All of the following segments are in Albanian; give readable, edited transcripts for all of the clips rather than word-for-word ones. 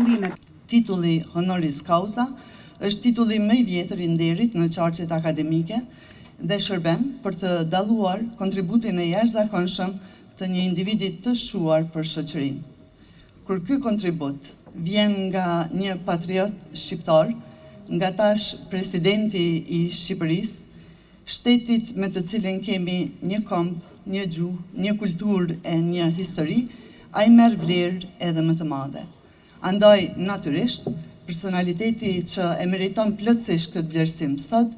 Shërburinë. Titulli honoris causa është titulli më i vjetër i nderit në qarqet akademike dhe shërben për të dalluar kontributin e jashtëzakonshëm të një individi të shuar për shoqërinë. Kur ky kontribut vjen nga një patriot shqiptar, nga tash presidenti i Shqipërisë, shtetit me të cilin kemi një këmbë, një gjuhë, një kulturë e një histori, ai merr vlerë edhe më të madhe. Andaj, natyrisht, personaliteti që e meriton plotësisht këtë vlerësim sot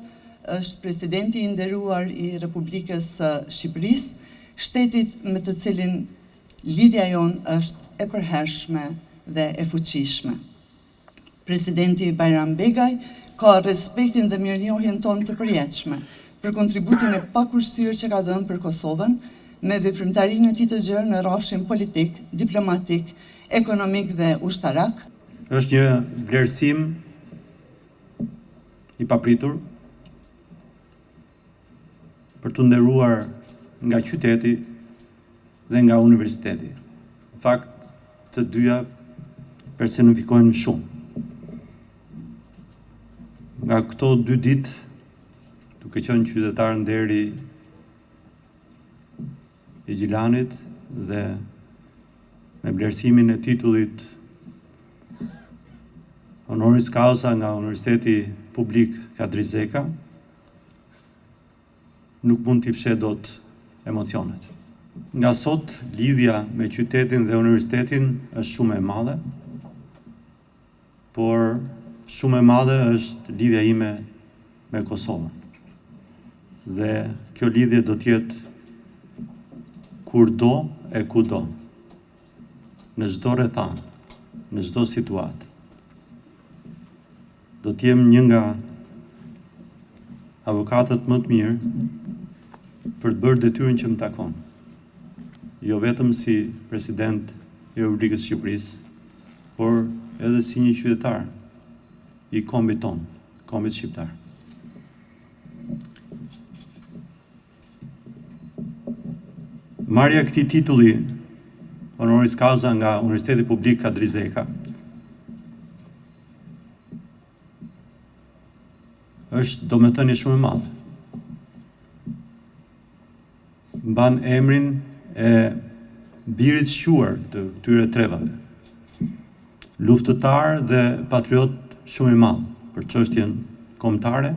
është presidenti i nderuar i Republikës së Shqipërisë, shtetit me të cilin lidhja jonë është e përhershme dhe e fuqishme. Presidenti Bajram Begaj ka respektin dhe mirënjohjen tonë të përjetshme për kontributin e pakursyer që ka dhënë për Kosovën me veprimtarinë e tij të gjerë në rrafshin politik, diplomatik, ekonomik dhe ushtarak. Është një vlerësim i papritur për të nderuar nga qyteti dhe nga universiteti. Në fakt, të dyja personifikojnë shumë. Nga këto 2 ditë, duke qenë qytetar nderi i Gjilanit dhe me vlerësimin e titullit honoris causa nga Universiteti Publik Kadri Zeka, nuk mund t'i fshe dot emocionet. Nga sot, lidhja me qytetin dhe universitetin është shumë e madhe, por shumë e madhe është lidhja ime me Kosovën. Dhe kjo lidhje do t'jetë kurdo e kudo, në çdo rrethan, në çdo situatë. Do t'jem një nga avokatët më të mirë për të bërë detyrën që më takon. Jo vetëm si president i Republikës së Shqipërisë, por edhe si një qytetar i kombit tonë, kombit shqiptar. Marrja këtij titulli honoris causa nga Universiteti Publik Kadri Zeka është domethënie shumë e madhe. Mban emrin e birit shquar të këtyre trevave. Luftëtar dhe patriot shumë i madh për çështjen kombëtare.